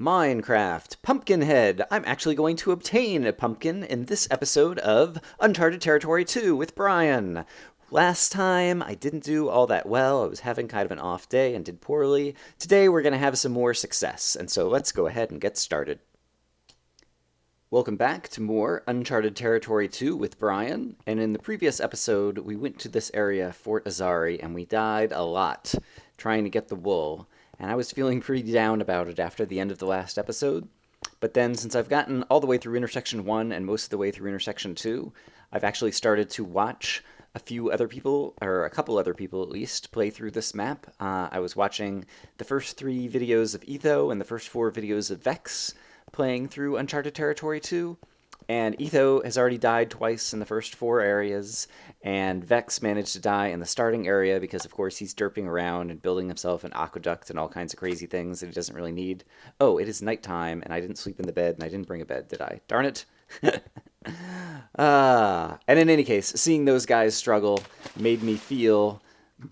Minecraft, Pumpkinhead. I'm actually going to obtain a pumpkin in this episode of Uncharted Territory 2 with Brian. Last time, I didn't do all that well. I was having kind of an off day and did poorly. Today, we're going to have some more success, and so let's go ahead and get started. Welcome back to more Uncharted Territory 2 with Brian, and in the previous episode, we went to this area, Fort Azari, and we died a lot trying to get the wool. And I was feeling pretty down about it after the end of the last episode. But then, since I've gotten all the way through Intersection 1 and most of the way through Intersection 2, I've actually started to watch a few other people, or a couple other people at least, play through this map. I was watching the first 3 videos of Etho and the first 4 videos of Vechs playing through Uncharted Territory 2. And Etho has already died twice in the first 4 areas, and Vechs managed to die in the starting area because, of course, he's derping around and building himself an aqueduct and all kinds of crazy things that he doesn't really need. Oh, it is nighttime, and I didn't sleep in the bed, and I didn't bring a bed, did I? Darn it. And in any case, seeing those guys struggle made me feel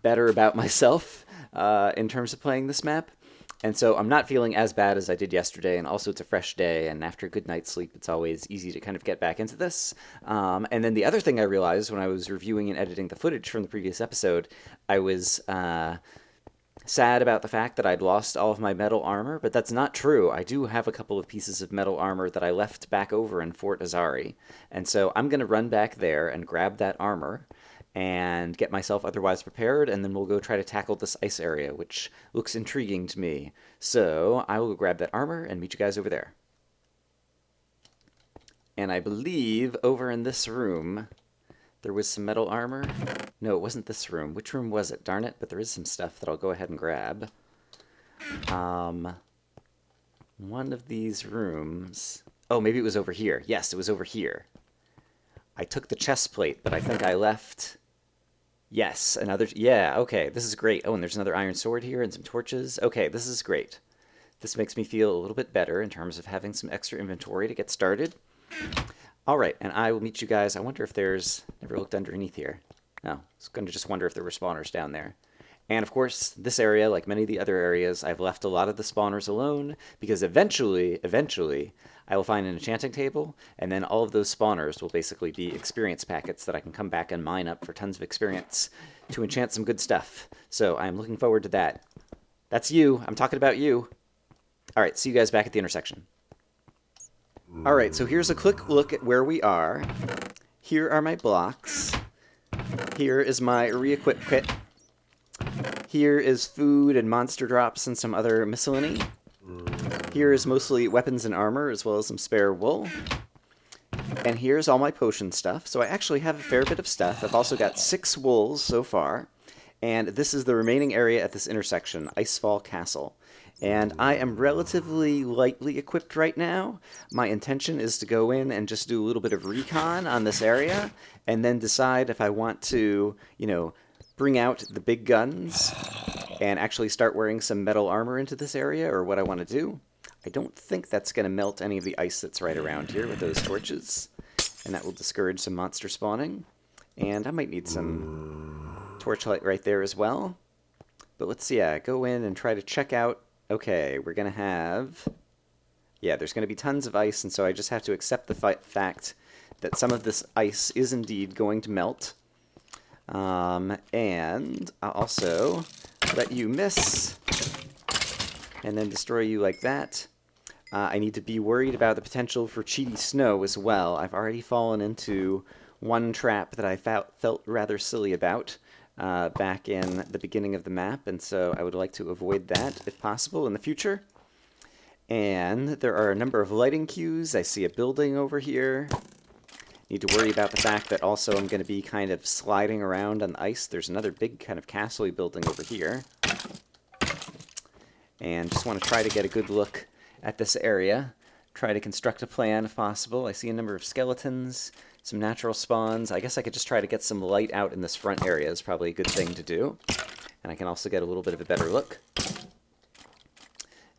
better about myself in terms of playing this map. And so I'm not feeling as bad as I did yesterday, and also it's a fresh day, and after a good night's sleep, it's always easy to kind of get back into this. And then the other thing I realized when I was reviewing and editing the footage from the previous episode, I was sad about the fact that I'd lost all of my metal armor, but that's not true. I do have a couple of pieces of metal armor that I left back over in Fort Azari, and so I'm going to run back there and grab that armor and get myself otherwise prepared, and then we'll go try to tackle this ice area, which looks intriguing to me. So I will go grab that armor and meet you guys over there. And I believe over in this room there was some metal armor. No, it wasn't this room. Which room was it? Darn it, but there is some stuff that I'll go ahead and grab. One of these rooms... Oh, maybe it was over here. Yes, it was over here. I took the chest plate, but I think I left... Yes, another... Yeah, okay, this is great. Oh, and there's another iron sword here and some torches. Okay, this is great. This makes me feel a little bit better in terms of having some extra inventory to get started. All right, and I will meet you guys. I wonder if there's... Never looked underneath here. No, I was going to just wonder if there were spawners down there. And of course, this area, like many of the other areas, I've left a lot of the spawners alone because eventually, I will find an enchanting table, and then all of those spawners will basically be experience packets that I can come back and mine up for tons of experience to enchant some good stuff. So I'm looking forward to that. That's you. I'm talking about you. All right, see you guys back at the intersection. All right, so here's a quick look at where we are. Here are my blocks. Here is my re-equip kit. Here is food and monster drops and some other miscellany. Here is mostly weapons and armor, as well as some spare wool. And here's all my potion stuff. So I actually have a fair bit of stuff. I've also got 6 wools so far. And this is the remaining area at this intersection, Icefall Castle. And I am relatively lightly equipped right now. My intention is to go in and just do a little bit of recon on this area, and then decide if I want to, bring out the big guns and actually start wearing some metal armor into this area, or what I want to do. I don't think that's going to melt any of the ice that's right around here with those torches, and that will discourage some monster spawning. And I might need some torchlight right there as well. But let's, go in and try to check out. Okay, we're going to have... Yeah, there's going to be tons of ice, and so I just have to accept the fact that some of this ice is indeed going to melt. And I'll also let you miss, and then destroy you like that. I need to be worried about the potential for cheaty snow as well. I've already fallen into one trap that I felt rather silly about back in the beginning of the map, and so I would like to avoid that if possible in the future. And there are a number of lighting cues. I see a building over here. Need to worry about the fact that also I'm going to be kind of sliding around on the ice. There's another big kind of castle-y building over here. And just want to try to get a good look at this area. Try to construct a plan if possible. I see a number of skeletons, some natural spawns. I guess I could just try to get some light out in this front area is probably a good thing to do. And I can also get a little bit of a better look.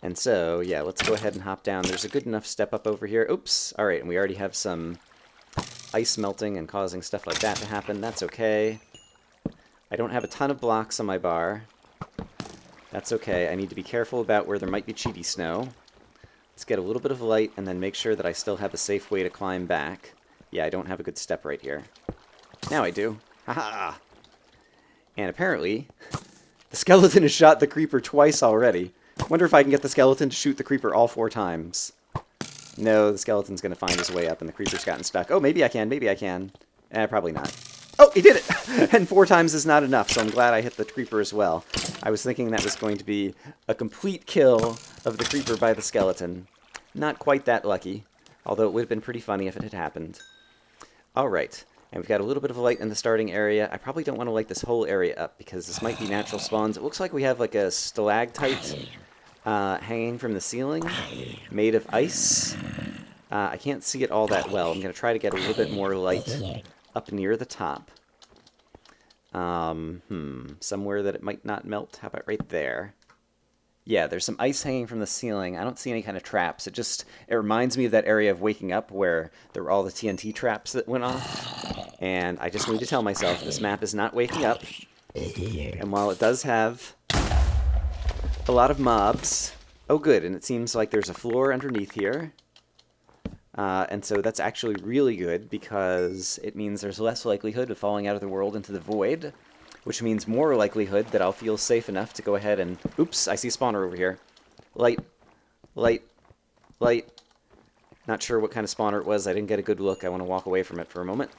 And so, yeah, let's go ahead and hop down. There's a good enough step up over here. Oops! Alright, and we already have some ice melting and causing stuff like that to happen. That's okay. I don't have a ton of blocks on my bar. That's okay. I need to be careful about where there might be cheaty snow. Let's get a little bit of light and then make sure that I still have a safe way to climb back. Yeah, I don't have a good step right here. Now I do. Haha! And apparently, the skeleton has shot the creeper twice already. Wonder if I can get the skeleton to shoot the creeper all 4 times. No, the skeleton's going to find his way up and the creeper's gotten stuck. Oh, maybe I can, maybe I can. Probably not. Oh, he did it! And 4 times is not enough, so I'm glad I hit the creeper as well. I was thinking that was going to be a complete kill of the creeper by the skeleton. Not quite that lucky, although it would have been pretty funny if it had happened. Alright, and we've got a little bit of light in the starting area. I probably don't want to light this whole area up, because this might be natural spawns. It looks like we have like a stalactite hanging from the ceiling, made of ice. I can't see it all that well. I'm going to try to get a little bit more light up near the top. Somewhere that it might not melt. How about right there? Yeah, there's some ice hanging from the ceiling. I don't see any kind of traps. It reminds me of that area of Waking Up where there were all the TNT traps that went off. And I just need to tell myself this map is not Waking Up. And while it does have a lot of mobs... Oh, good, and it seems like there's a floor underneath here. And so that's actually really good because it means there's less likelihood of falling out of the world into the void, which means more likelihood that I'll feel safe enough to go ahead and... Oops, I see a spawner over here. Light. Light. Light. Not sure what kind of spawner it was. I didn't get a good look. I want to walk away from it for a moment.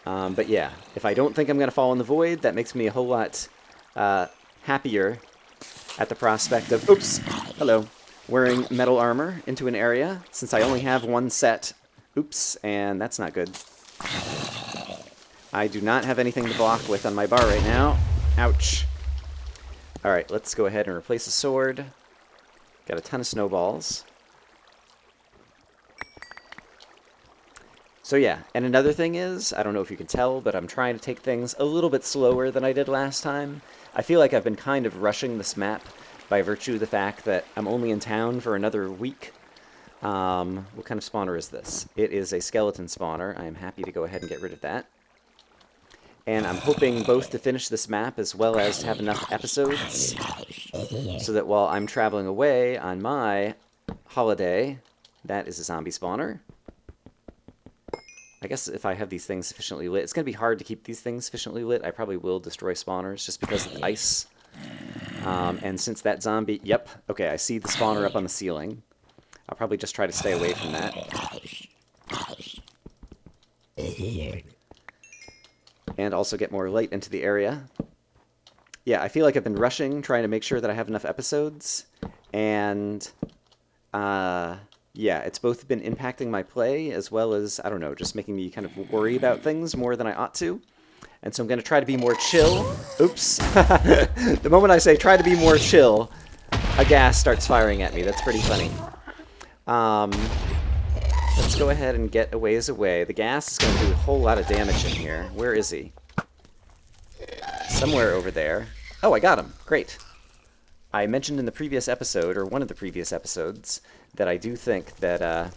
But yeah, if I don't think I'm going to fall in the void, that makes me a whole lot happier at the prospect of... Oops! Hello. Wearing metal armor into an area, since I only have 1 set. Oops, and that's not good. I do not have anything to block with on my bar right now. Ouch. Alright, let's go ahead and replace the sword. Got a ton of snowballs. So yeah, and another thing is, I don't know if you can tell, but I'm trying to take things a little bit slower than I did last time. I feel like I've been kind of rushing this map by virtue of the fact that I'm only in town for another week. What kind of spawner is this? It is a skeleton spawner. I am happy to go ahead and get rid of that. And I'm hoping both to finish this map as well as to have enough episodes so that while I'm traveling away on my holiday, that is a zombie spawner. I guess if I have these things sufficiently lit, it's going to be hard to keep these things sufficiently lit. I probably will destroy spawners just because of the ice. And since that zombie... Yep, okay, I see the spawner up on the ceiling. I'll probably just try to stay away from that. And also get more light into the area. Yeah, I feel like I've been rushing, trying to make sure that I have enough episodes. And, yeah, it's both been impacting my play as well as, I don't know, just making me kind of worry about things more than I ought to. And so I'm going to try to be more chill. Oops. The moment I say try to be more chill, a ghast starts firing at me. That's pretty funny. Let's go ahead and get a ways away. The ghast is going to do a whole lot of damage in here. Where is he? Somewhere over there. Oh, I got him. Great. I mentioned in the previous episode, or one of the previous episodes, that I do think that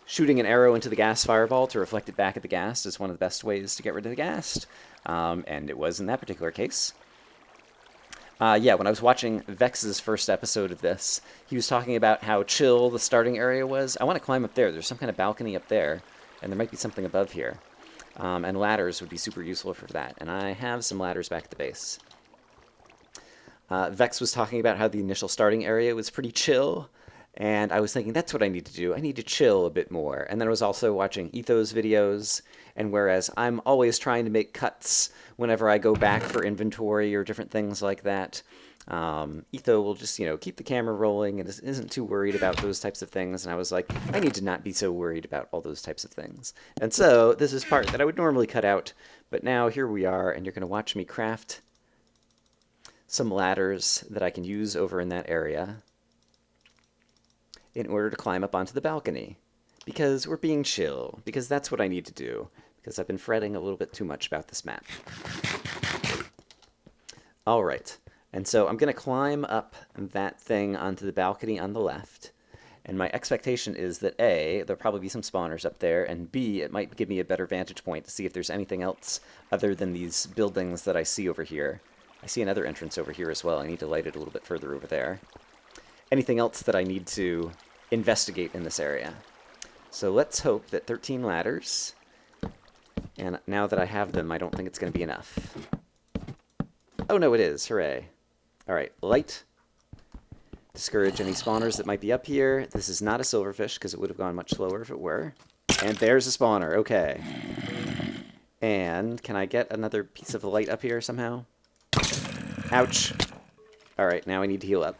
shooting an arrow into the ghast fireball to reflect it back at the ghast is one of the best ways to get rid of the ghast. And it was in that particular case. Yeah, when I was watching Vechs's first episode of this, he was talking about how chill the starting area was. I want to climb up there. There's some kind of balcony up there, and there might be something above here. And ladders would be super useful for that. And I have some ladders back at the base. Vechs was talking about how the initial starting area was pretty chill. And I was thinking, that's what I need to do. I need to chill a bit more. And then I was also watching Etho's videos. And whereas I'm always trying to make cuts whenever I go back for inventory or different things like that, Etho will just, keep the camera rolling and isn't too worried about those types of things. And I was like, I need to not be so worried about all those types of things. And so this is part that I would normally cut out. But now here we are, and you're going to watch me craft some ladders that I can use over in that area in order to climb up onto the balcony. Because we're being chill. Because that's what I need to do. Because I've been fretting a little bit too much about this map. Alright. And so I'm going to climb up that thing onto the balcony on the left. And my expectation is that A, there'll probably be some spawners up there, and B, it might give me a better vantage point to see if there's anything else other than these buildings that I see over here I see another entrance over here as well. I need to light it a little bit further over there. Anything else that I need to investigate in this area? So let's hope that 13 ladders, and now that I have them, I don't think it's going to be enough. Oh no, it is. Hooray. Alright, light. Discourage any spawners that might be up here. This is not a silverfish, because it would have gone much slower if it were. And there's a spawner. Okay. And can I get another piece of light up here somehow? Ouch. Alright, now I need to heal up.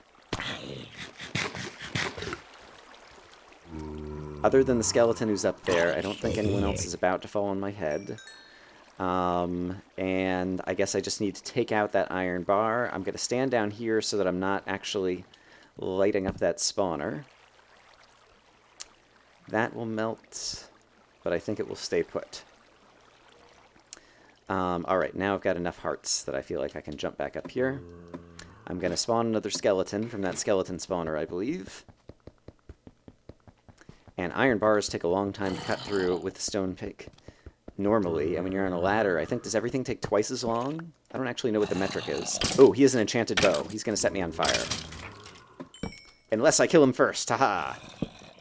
Other than the skeleton who's up there, I don't think anyone else is about to fall on my head. And I guess I just need to take out that iron bar. I'm going to stand down here so that I'm not actually lighting up that spawner. That will melt, but I think it will stay put. Alright, now I've got enough hearts that I feel like I can jump back up here. I'm going to spawn another skeleton from that skeleton spawner, I believe. And iron bars take a long time to cut through with the stone pick. Normally, and when you're on a ladder, I think, does everything take twice as long? I don't actually know what the metric is. Oh, he has an enchanted bow. He's going to set me on fire. Unless I kill him first. Haha.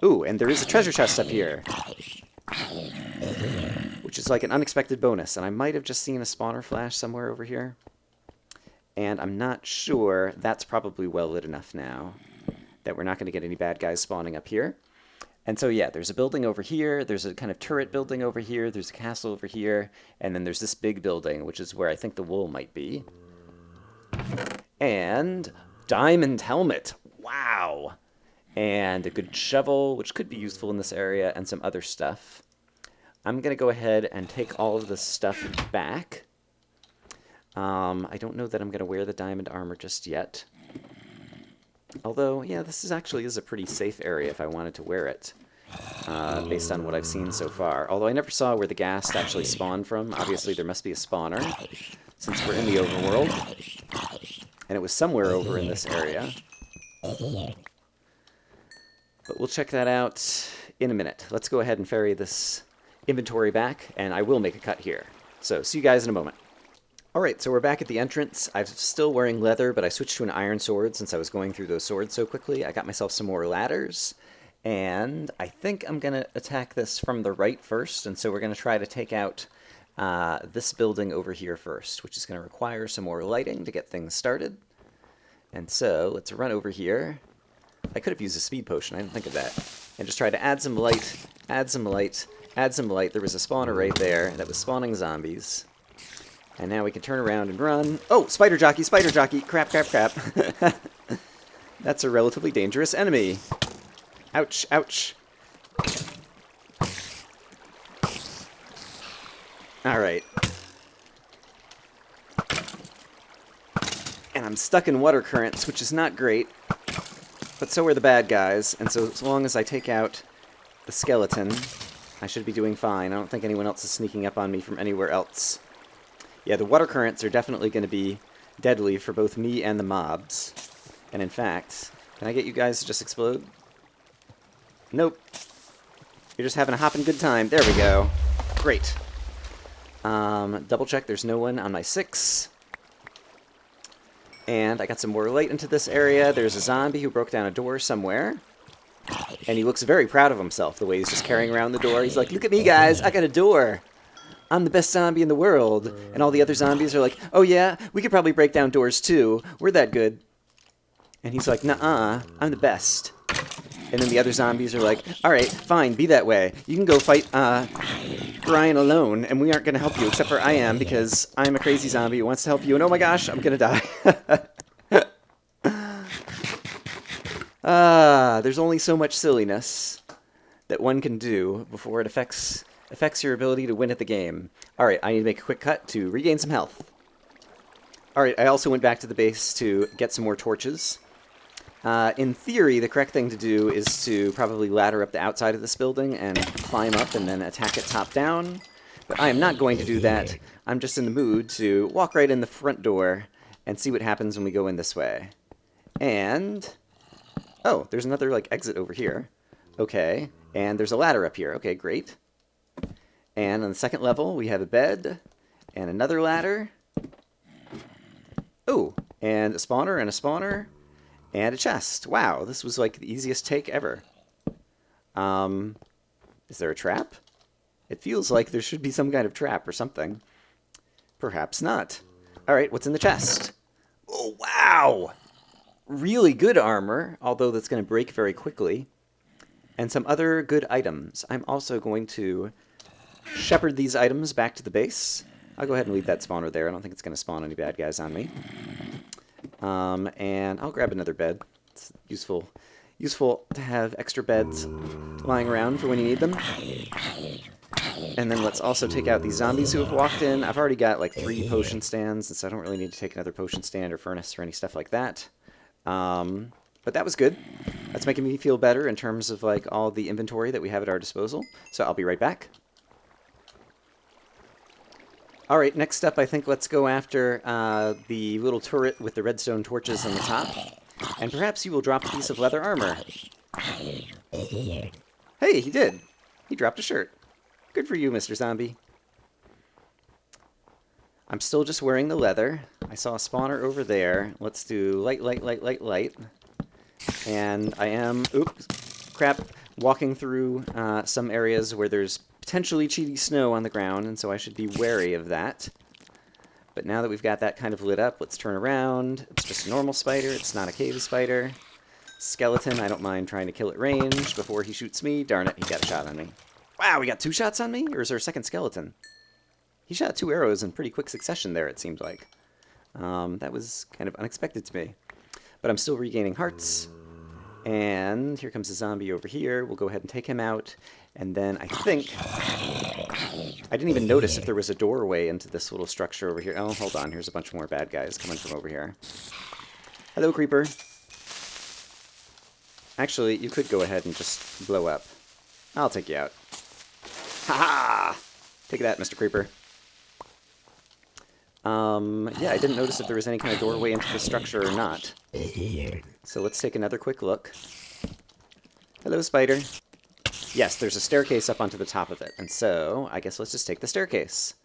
Ooh, and there is a treasure chest up here. Which is like an unexpected bonus. And I might have just seen a spawner flash somewhere over here. And I'm not sure. That's probably well lit enough now that we're not going to get any bad guys spawning up here. And so, yeah, there's a building over here, there's a kind of turret building over here, there's a castle over here, and then there's this big building, which is where I think the wool might be. And diamond helmet. Wow! And a good shovel, which could be useful in this area, and some other stuff. I'm going to go ahead and take all of this stuff back. I don't know that I'm going to wear the diamond armor just yet. Although, yeah, this is actually a pretty safe area if I wanted to wear it, based on what I've seen so far. Although I never saw where the ghast actually spawned from. Obviously, there must be a spawner, since we're in the overworld. And it was somewhere over in this area. But we'll check that out in a minute. Let's go ahead and ferry this inventory back, and I will make a cut here. So, see you guys in a moment. Alright, so we're back at the entrance. I'm still wearing leather, but I switched to an iron sword since I was going through those swords so quickly. I got myself some more ladders, and I think I'm going to attack this from the right first, and so we're going to try to take out this building over here first, which is going to require some more lighting to get things started. And so, let's run over here. I could have used a speed potion, I didn't think of that. And just try to add some light, add some light, add some light. There was a spawner right there that was spawning zombies. And now we can turn around and run. Oh, spider jockey, spider jockey. Crap, crap, crap. That's a relatively dangerous enemy. Ouch, ouch. Alright. And I'm stuck in water currents, which is not great. But so are the bad guys. And so as long as I take out the skeleton, I should be doing fine. I don't think anyone else is sneaking up on me from anywhere else. Yeah, the water currents are definitely going to be deadly for both me and the mobs. And in fact, can I get you guys to just explode? Nope. You're just having a hopping good time. There we go. Great. Double check there's no one on my 6. And I got some more light into this area. There's a zombie who broke down a door somewhere. And he looks very proud of himself, the way he's just carrying around the door. He's like, look at me, guys. I got a door. I'm the best zombie in the world. And all the other zombies are like, oh yeah, we could probably break down doors too. We're that good. And he's like, nuh-uh, I'm the best. And then the other zombies are like, alright, fine, be that way. You can go fight Brian alone, and we aren't going to help you, except for I am, because I'm a crazy zombie who wants to help you. And oh my gosh, I'm going to die. There's only so much silliness that one can do before it affects your ability to win at the game. Alright, I need to make a quick cut to regain some health. Alright, I also went back to the base to get some more torches. In theory, the correct thing to do is to probably ladder up the outside of this building and climb up and then attack it top down. But I am not going to do that. I'm just in the mood to walk right in the front door and see what happens when we go in this way. And... oh, there's another, like, exit over here. Okay, and there's a ladder up here. Okay, great. And on the second level, we have a bed and another ladder. Oh, and a spawner and a spawner and a chest. Wow, this was like the easiest take ever. Is there a trap? It feels like there should be some kind of trap or something. Perhaps not. Alright, what's in the chest? Oh, wow! Really good armor, although that's going to break very quickly. And some other good items. I'm also going to shepherd these items back to the base. I'll go ahead and leave that spawner there. I don't think it's going to spawn any bad guys on me. And I'll grab another bed. It's useful to have extra beds lying around for when you need them. And then let's also take out these zombies who have walked in. I've already got like 3 potion stands, so I don't really need to take another potion stand or furnace or any stuff like that. But that was good. That's making me feel better in terms of like all the inventory that we have at our disposal. So I'll be right back. Alright, next up I think let's go after the little turret with the redstone torches on the top. And perhaps you will drop a piece of leather armor. Hey, he did. He dropped a shirt. Good for you, Mr. Zombie. I'm still just wearing the leather. I saw a spawner over there. Let's do light, light, light, light, light. And I am, oops, crap, walking through some areas where there's potentially cheaty snow on the ground, and so I should be wary of that. But now that we've got that kind of lit up, let's turn around. It's just a normal spider. It's not a cave spider. Skeleton, I don't mind trying to kill at range before he shoots me. Darn it, he got a shot on me. Wow, we got 2 shots on me? Or is there a second skeleton? He shot 2 arrows in pretty quick succession there, it seemed like. That was kind of unexpected to me. But I'm still regaining hearts. And here comes a zombie over here. We'll go ahead and take him out. And then I think... I didn't even notice if there was a doorway into this little structure over here. Oh, hold on. Here's a bunch more bad guys coming from over here. Hello, creeper. Actually, you could go ahead and just blow up. I'll take you out. Ha-ha! Take that, Mr. Creeper. Yeah, I didn't notice if there was any kind of doorway into the structure or not. So let's take another quick look. Hello, spider. Yes, there's a staircase up onto the top of it, and so I guess let's just take the staircase.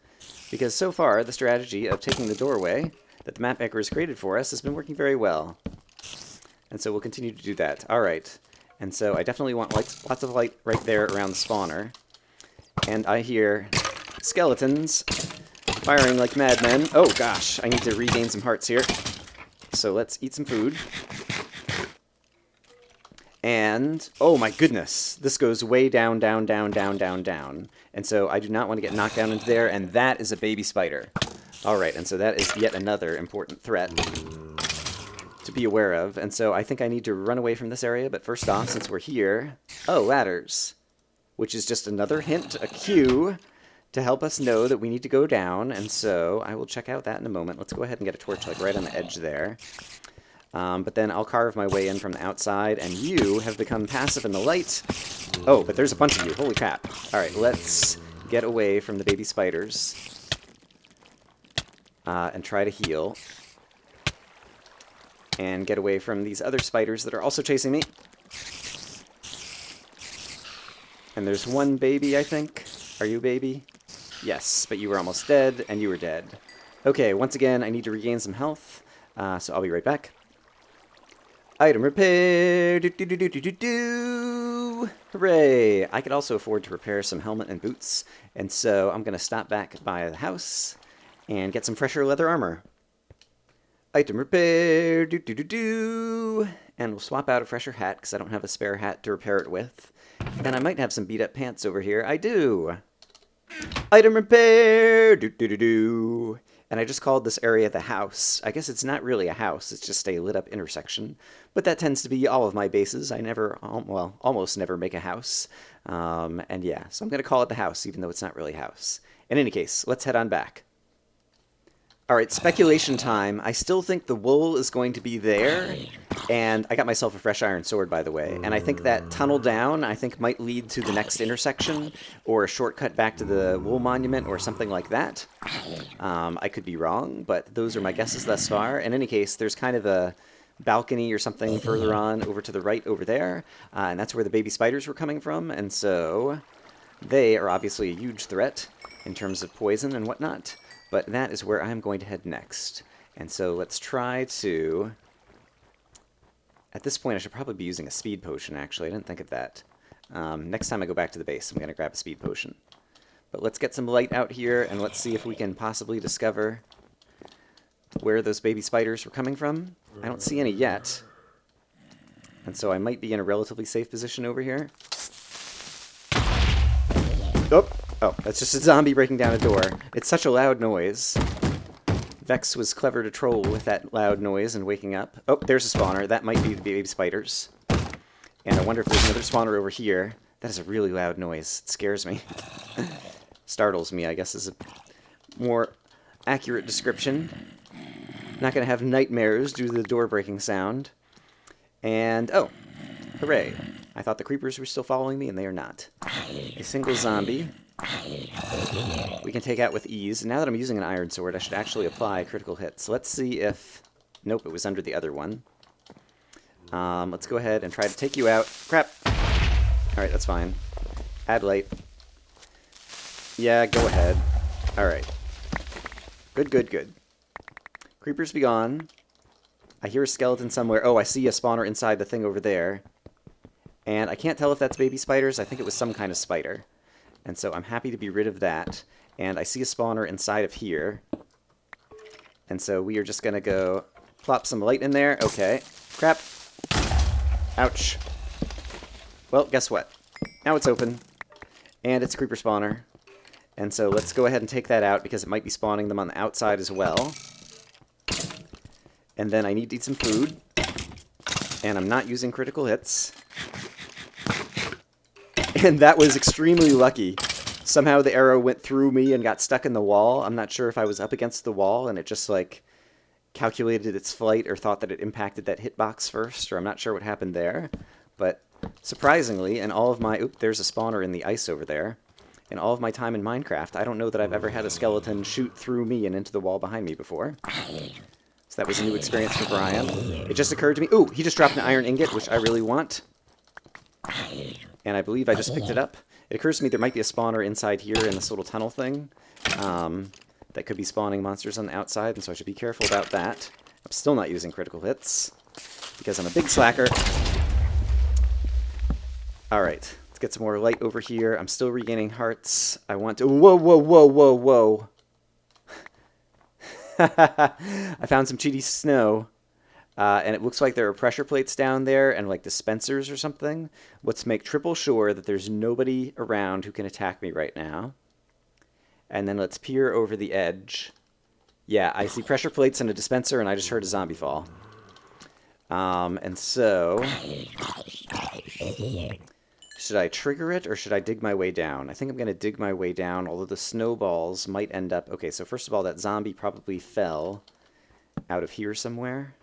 Because so far, the strategy of taking the doorway that the mapmaker has created for us has been working very well. And so we'll continue to do that. Alright, and so I definitely want lots of light right there around the spawner. And I hear skeletons firing like madmen. Oh gosh, I need to regain some hearts here. So let's eat some food. And, oh my goodness, this goes way down, down, down, down, down, down. And so I do not want to get knocked down into there, and that is a baby spider. Alright, and so that is yet another important threat to be aware of. And so I think I need to run away from this area, but first off, since we're here... Oh, ladders. Which is just another hint, a cue, to help us know that we need to go down. And so I will check out that in a moment. Let's go ahead and get a torch like right on the edge there. But then I'll carve my way in from the outside, and you have become passive in the light. Oh, but there's a bunch of you. Holy crap. Alright, let's get away from the baby spiders. And try to heal. And get away from these other spiders that are also chasing me. And there's one baby, I think. Are you a baby? Yes, but you were almost dead, and you were dead. Okay, once again, I need to regain some health, so I'll be right back. Item repair! Do-do-do-do-do-do! Hooray! I could also afford to repair some helmet and boots, and so I'm going to stop back by the house and get some fresher leather armor. Item repair! Do-do-do-do! And we'll swap out a fresher hat, because I don't have a spare hat to repair it with. And I might have some beat-up pants over here. I do! Item repair! Do-do-do-do! And I just called this area the house. I guess it's not really a house, it's just a lit-up intersection. But that tends to be all of my bases. I never, well, almost never make a house. And yeah, so I'm going to call it the house, even though it's not really a house. In any case, let's head on back. Alright, speculation time. I still think the wool is going to be there. And I got myself a fresh iron sword, by the way. And I think that tunnel down, I think, might lead to the next intersection, or a shortcut back to the wool monument, or something like that. I could be wrong, but those are my guesses thus far. In any case, there's kind of a balcony or something further on over to the right over there. And that's where the baby spiders were coming from. And so they are obviously a huge threat in terms of poison and whatnot. But that is where I'm going to head next. And so let's try to... At this point, I should probably be using a speed potion, actually. I didn't think of that. Next time I go back to the base, I'm going to grab a speed potion. But let's get some light out here, and let's see if we can possibly discover where those baby spiders were coming from. I don't see any yet. And so I might be in a relatively safe position over here. Oh, that's just a zombie breaking down a door. It's such a loud noise. Vechs was clever to troll with that loud noise and waking up. Oh, there's a spawner. That might be the baby spiders. And I wonder if there's another spawner over here. That is a really loud noise. It scares me. Startles me, I guess, is a more accurate description. Not going to have nightmares due to the door breaking sound. And, oh, hooray. I thought the creepers were still following me, and they are not. A single zombie we can take out with ease. Now that I'm using an iron sword, I should actually apply critical hits. Let's see if... Nope, it was under the other one. Let's go ahead and try to take you out. Crap! Alright, that's fine. Add light. Yeah, go ahead. Alright. Good, good, good. Creepers be gone. I hear a skeleton somewhere. Oh, I see a spawner inside the thing over there. And I can't tell if that's baby spiders. I think it was some kind of spider. And so I'm happy to be rid of that. And I see a spawner inside of here. And so we are just going to go plop some light in there. Okay. Crap. Ouch. Well, guess what? Now it's open. And it's a creeper spawner. And so let's go ahead and take that out because it might be spawning them on the outside as well. And then I need to eat some food. And I'm not using critical hits. And that was extremely lucky. Somehow the arrow went through me and got stuck in the wall. I'm not sure if I was up against the wall and it just, like, calculated its flight or thought that it impacted that hitbox first, or I'm not sure what happened there. But surprisingly, in all of my... Oop, there's a spawner in the ice over there. In all of my time in Minecraft, I don't know that I've ever had a skeleton shoot through me and into the wall behind me before. So that was a new experience for Brian. It just occurred to me... Ooh, he just dropped an iron ingot, which I really want. And I believe I just picked it up. It occurs to me there might be a spawner inside here in this little tunnel thing. That could be spawning monsters on the outside, and so I should be careful about that. I'm still not using critical hits, because I'm a big slacker. Alright, let's get some more light over here. I'm still regaining hearts. I want to... Whoa, whoa, whoa, whoa, whoa! I found some cheaty snow. And it looks like there are pressure plates down there and like dispensers or something. Let's make triple sure that there's nobody around who can attack me right now. And then let's peer over the edge. Yeah, I see pressure plates and a dispenser, and I just heard a zombie fall. And so... Should I trigger it, or should I dig my way down? I think I'm going to dig my way down, although the snowballs might end up... Okay, so first of all, that zombie probably fell out of here somewhere.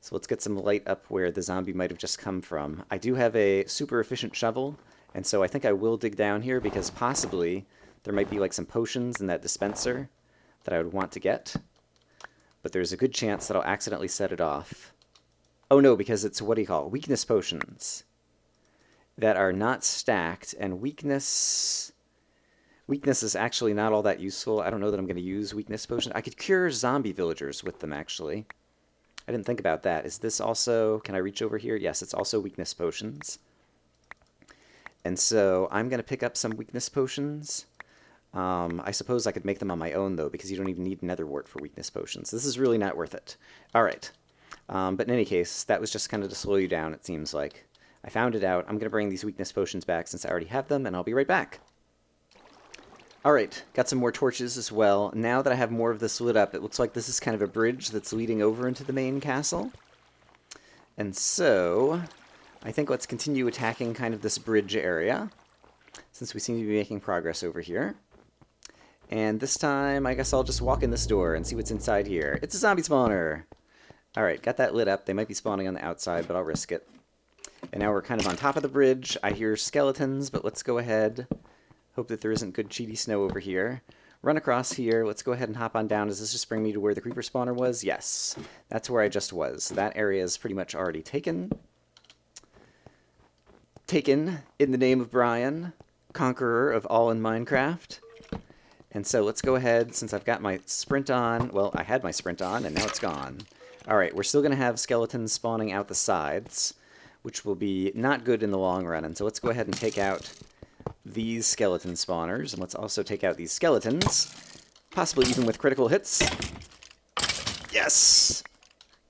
So let's get some light up where the zombie might have just come from. I do have a super efficient shovel, and so I think I will dig down here because possibly there might be like some potions in that dispenser that I would want to get. But there's a good chance that I'll accidentally set it off. Oh no, because it's, what do you call it? Weakness potions that are not stacked, and weakness is actually not all that useful. I don't know that I'm going to use weakness potions. I could cure zombie villagers with them, actually. I didn't think about that. Is this also... Can I reach over here? Yes, it's also weakness potions. And so I'm going to pick up some weakness potions. I suppose I could make them on my own, though, because you don't even need nether wart for weakness potions. This is really not worth it. All right. But in any case, that was just kind of to slow you down, it seems like. I found it out. I'm going to bring these weakness potions back since I already have them, and I'll be right back. Alright, got some more torches as well. Now that I have more of this lit up, it looks like this is kind of a bridge that's leading over into the main castle. And so, I think let's continue attacking kind of this bridge area, since we seem to be making progress over here. And this time, I guess I'll just walk in this door and see what's inside here. It's a zombie spawner! Alright, got that lit up. They might be spawning on the outside, but I'll risk it. And now we're kind of on top of the bridge. I hear skeletons, but let's go ahead... Hope that there isn't good cheaty snow over here. Run across here. Let's go ahead and hop on down. Does this just bring me to where the creeper spawner was? Yes. That's where I just was. That area is pretty much already taken. Taken in the name of Brian, conqueror of all in Minecraft. And so let's go ahead, since I've got my sprint on. Well, I had my sprint on, and now it's gone. All right, we're still going to have skeletons spawning out the sides, which will be not good in the long run. And so let's go ahead and take out these skeleton spawners, and let's also take out these skeletons, possibly even with critical hits. Yes!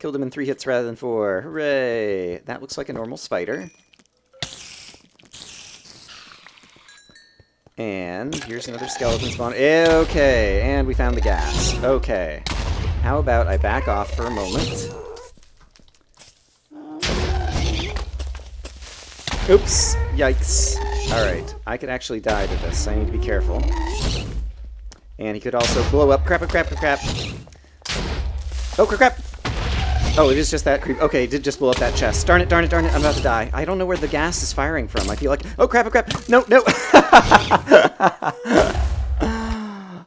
Killed him in 3 hits rather than 4. Hooray! That looks like a normal spider. And here's another skeleton spawn. Okay, and we found the ghast. Okay. How about I back off for a moment? Oops! Yikes. Alright, I could actually die to this. I need to be careful. And he could also blow up. Crap, crap, crap, crap. Oh, crap, crap! Oh, it is just that creep. Okay, it did just blow up that chest. Darn it, darn it, darn it. I'm about to die. I don't know where the ghast is firing from. I feel like... Oh, crap, oh, crap. No, no.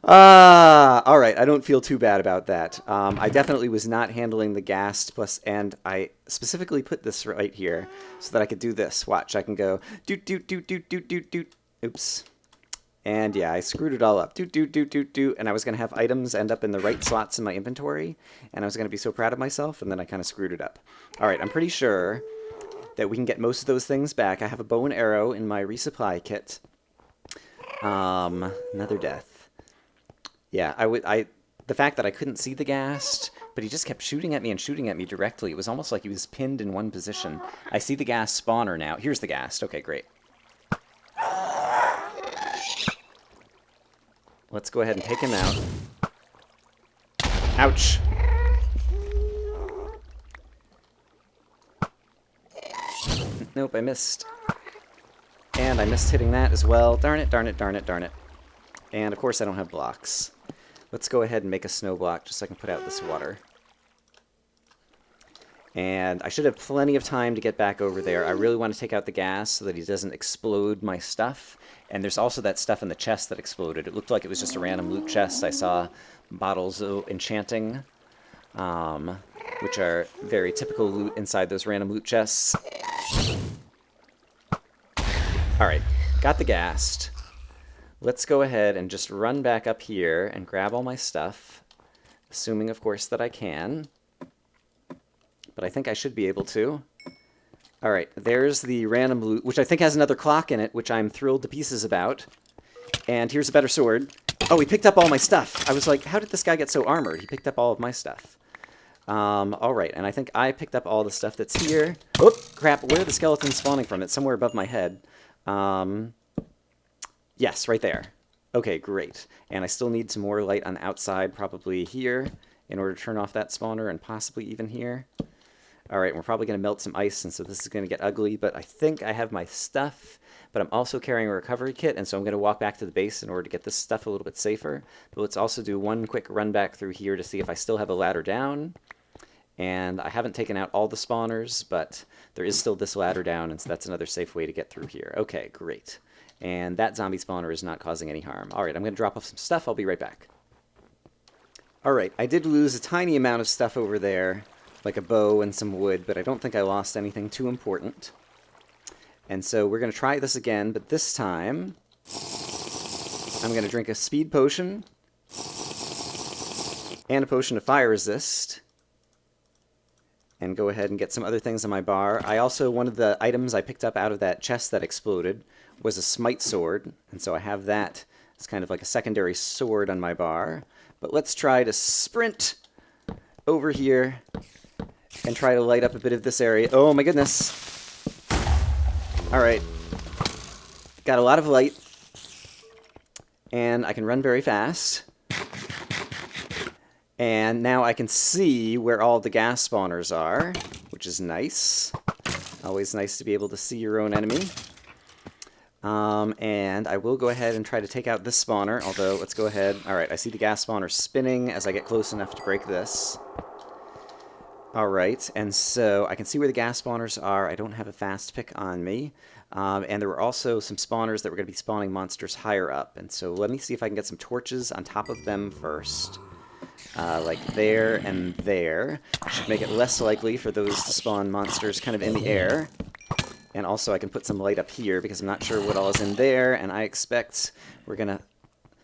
Alright, I don't feel too bad about that. I definitely was not handling the ghast plus, and I specifically put this right here so that I could do this. Watch, I can go doot, doot, doot, doot, doot, doot, doot. Oops. And yeah, I screwed it all up. Doot, doot, doot, doot, doot. And I was going to have items end up in the right slots in my inventory, and I was going to be so proud of myself, and then I kind of screwed it up. Alright, I'm pretty sure that we can get most of those things back. I have a bow and arrow in my resupply kit. Another death. Yeah, the fact that I couldn't see the ghast, but he just kept shooting at me and shooting at me directly. It was almost like he was pinned in one position. I see the ghast spawner now. Here's the ghast. Okay, great. Let's go ahead and take him out. Ouch! Nope, I missed. And I missed hitting that as well. Darn it, darn it, darn it, darn it. And of course I don't have blocks. Let's go ahead and make a snow block just so I can put out this water. And I should have plenty of time to get back over there. I really want to take out the ghast so that he doesn't explode my stuff. And there's also that stuff in the chest that exploded. It looked like it was just a random loot chest. I saw bottles of enchanting, which are very typical loot inside those random loot chests. Alright, got the ghast. Let's go ahead and just run back up here and grab all my stuff, assuming, of course, that I can. But I think I should be able to. Alright, there's the random loot, which I think has another clock in it, which I'm thrilled to pieces about. And here's a better sword. Oh, he picked up all my stuff. I was like, how did this guy get so armored? He picked up all of my stuff. Alright, and I think I picked up all the stuff that's here. Oh, crap, where are the skeletons spawning from? It's somewhere above my head. Yes, right there. Okay, great. And I still need some more light on the outside, probably here, in order to turn off that spawner, and possibly even here. Alright, we're probably going to melt some ice, and so this is going to get ugly, but I think I have my stuff, but I'm also carrying a recovery kit, and so I'm going to walk back to the base in order to get this stuff a little bit safer. But let's also do one quick run back through here to see if I still have a ladder down. And I haven't taken out all the spawners, but there is still this ladder down, and so that's another safe way to get through here. Okay, great. And that zombie spawner is not causing any harm. Alright, I'm going to drop off some stuff. I'll be right back. Alright, I did lose a tiny amount of stuff over there, like a bow and some wood, but I don't think I lost anything too important. And so we're going to try this again, but this time I'm going to drink a speed potion and a potion of fire resist, and go ahead and get some other things on my bar. I also, one of the items I picked up out of that chest that exploded was a smite sword, and so I have that as kind of like a secondary sword on my bar. But let's try to sprint over here and try to light up a bit of this area. Oh my goodness. Alright. Got a lot of light, and I can run very fast. And now I can see where all the ghast spawners are, which is nice. Always nice to be able to see your own enemy. And I will go ahead and try to take out this spawner, although let's go ahead. Alright, I see the ghast spawner spinning as I get close enough to break this. Alright, and so I can see where the ghast spawners are. I don't have a fast pick on me. And there were also some spawners that were going to be spawning monsters higher up. And so let me see if I can get some torches on top of them first. Like there and there. Should make it less likely for those to spawn monsters kind of in the air. And also I can put some light up here because I'm not sure what all is in there, and I expect we're going to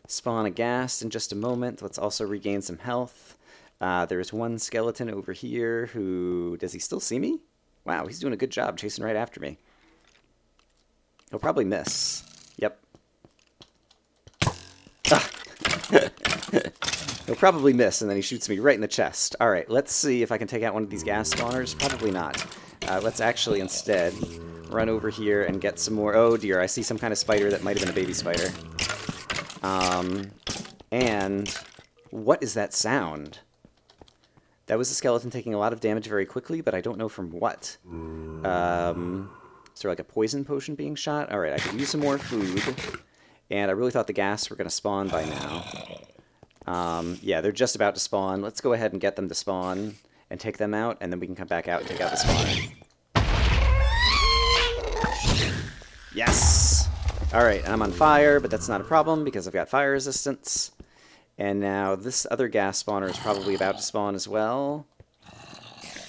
spawn a ghast in just a moment. Let's also regain some health. There's one skeleton over here who... Does he still see me? Wow, he's doing a good job chasing right after me. He'll probably miss. Yep. Ah. He'll probably miss, and then he shoots me right in the chest. Alright, let's see if I can take out one of these ghast spawners. Probably not. Let's actually instead run over here and get some more... Oh dear, I see some kind of spider that might have been a baby spider. And what is that sound? That was a skeleton taking a lot of damage very quickly, but I don't know from what. Is there like a poison potion being shot? Alright, I could use some more food. And I really thought the ghasts were going to spawn by now. Yeah, they're just about to spawn. Let's go ahead and get them to spawn and take them out, and then we can come back out and take out the spawner. Yes! Alright, I'm on fire, but that's not a problem because I've got fire resistance. And now this other ghast spawner is probably about to spawn as well.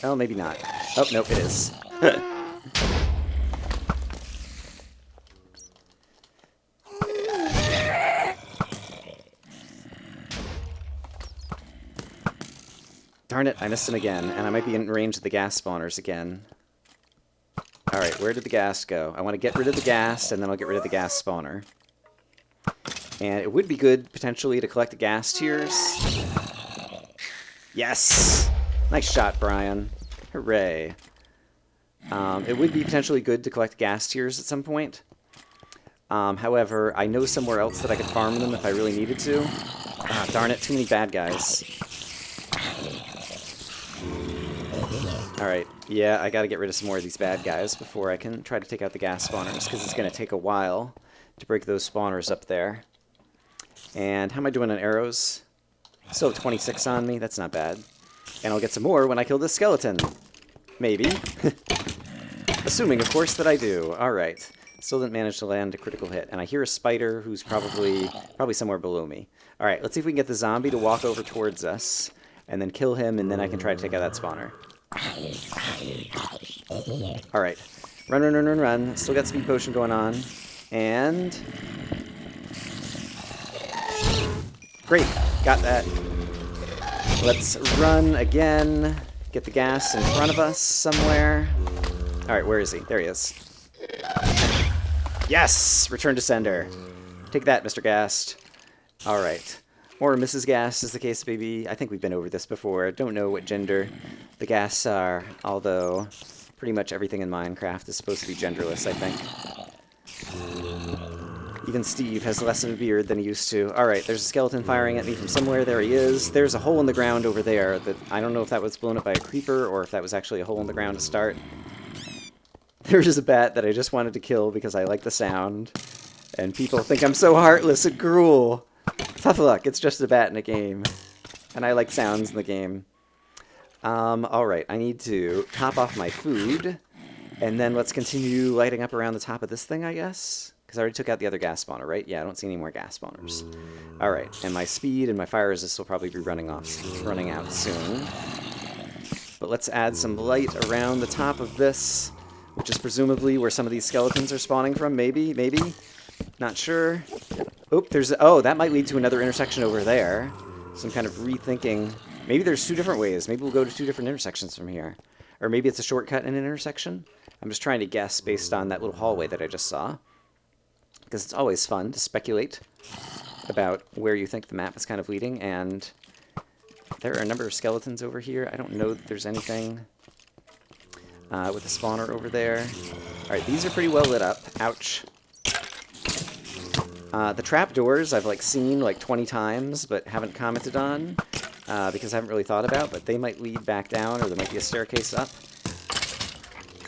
Oh, maybe not. Oh, nope, it is. Darn it, I missed him again, and I might be in range of the ghast spawners again. Alright, where did the ghast go? I want to get rid of the ghast, and then I'll get rid of the ghast spawner. And it would be good, potentially, to collect the ghast tears. Yes! Nice shot, Brian. Hooray. It would be potentially good to collect ghast tears at some point. However, I know somewhere else that I could farm them if I really needed to. Ah, darn it, too many bad guys. Alright, yeah, I gotta get rid of some more of these bad guys before I can try to take out the ghast spawners, because it's gonna take a while to break those spawners up there. And how am I doing on arrows? Still have 26 on me, that's not bad. And I'll get some more when I kill this skeleton. Maybe. Assuming, of course, that I do. Alright. Still didn't manage to land a critical hit. And I hear a spider who's probably somewhere below me. Alright, let's see if we can get the zombie to walk over towards us. And then kill him, and then I can try to take out that spawner. Alright. Run, run, run, run, run. Still got speed potion going on. And... Great. Got that. Let's run again. Get the ghast in front of us somewhere. Alright, where is he? There he is. Yes! Return to sender. Take that, Mr. Ghast. Alright. Or Mrs. Ghast, as the case may be. I think we've been over this before. Don't know what gender the ghasts are, although pretty much everything in Minecraft is supposed to be genderless, I think. Even Steve has less of a beard than he used to. Alright, there's a skeleton firing at me from somewhere. There he is. There's a hole in the ground over there that I don't know if that was blown up by a creeper or if that was actually a hole in the ground to start. There's a bat that I just wanted to kill because I like the sound. And people think I'm so heartless and cruel. Tough luck, it's just a bat in a game. And I like sounds in the game. Alright, I need to top off my food. And then let's continue lighting up around the top of this thing, I guess. Because I already took out the other ghast spawner, right? Yeah, I don't see any more ghast spawners. Alright, and my speed and my fire resist will probably be running out soon. But let's add some light around the top of this, which is presumably where some of these skeletons are spawning from. Maybe, maybe. Not sure. Oop, oh, that might lead to another intersection over there. Some kind of rethinking. Maybe there's two different ways. Maybe we'll go to two different intersections from here. Or maybe it's a shortcut in an intersection. I'm just trying to guess based on that little hallway that I just saw. Because it's always fun to speculate about where you think the map is kind of leading. And there are a number of skeletons over here. I don't know that there's anything with a spawner over there. Alright, these are pretty well lit up. Ouch. The trapdoors I've seen 20 times, but haven't commented on, because I haven't really thought about, but they might lead back down, or there might be a staircase up.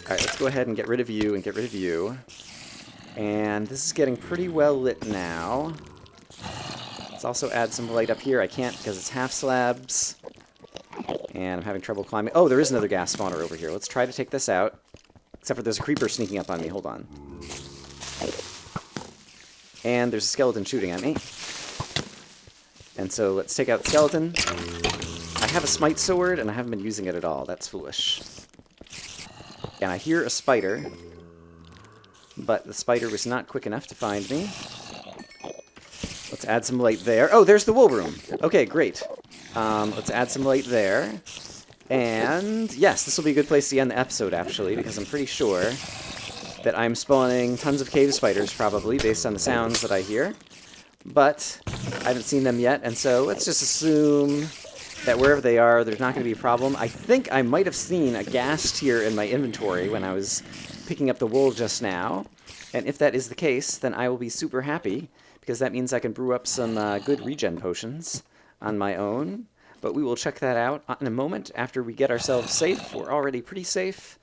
Alright, let's go ahead and get rid of you and get rid of you. And this is getting pretty well lit now. Let's also add some light up here. I can't because it's half slabs. And I'm having trouble climbing. Oh, there is another ghast spawner over here. Let's try to take this out. Except for there's a creeper sneaking up on me. Hold on. And there's a skeleton shooting at me. And so let's take out the skeleton. I have a smite sword, and I haven't been using it at all. That's foolish. And I hear a spider. But the spider was not quick enough to find me. Let's add some light there. Oh, there's the wool room. Okay, great. Let's add some light there. And yes, this will be a good place to end the episode, actually, because I'm pretty sure that I'm spawning tons of cave spiders, probably, based on the sounds that I hear. But I haven't seen them yet, and so let's just assume that wherever they are, there's not going to be a problem. I think I might have seen a ghast here in my inventory when I was picking up the wool just now. And if that is the case, then I will be super happy, because that means I can brew up some good regen potions on my own. But we will check that out in a moment after we get ourselves safe. We're already pretty safe.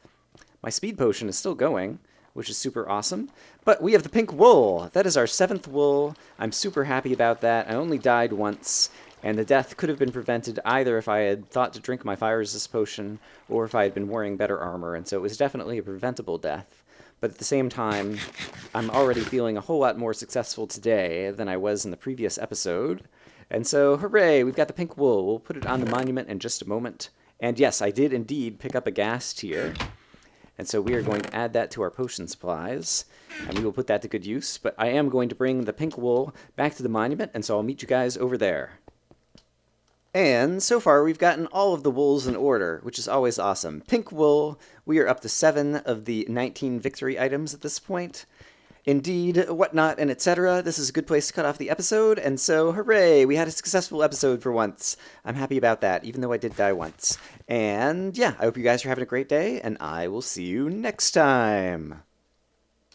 My speed potion is still going, which is super awesome. But we have the pink wool. That is our 7th wool. I'm super happy about that. I only died once, and the death could have been prevented either if I had thought to drink my fire resist potion or if I had been wearing better armor, and so it was definitely a preventable death. But at the same time, I'm already feeling a whole lot more successful today than I was in the previous episode. And so, hooray, we've got the pink wool. We'll put it on the monument in just a moment. And yes, I did indeed pick up a ghast here. And so we are going to add that to our potion supplies, and we will put that to good use. But I am going to bring the pink wool back to the monument, and so I'll meet you guys over there. And so far, we've gotten all of the wools in order, which is always awesome. Pink wool, we are up to 7 of the 19 victory items at this point. Indeed, whatnot, and etc. This is a good place to cut off the episode, and so hooray, we had a successful episode for once. I'm happy about that, even though I did die once. And yeah, I hope you guys are having a great day, and I will see you next time.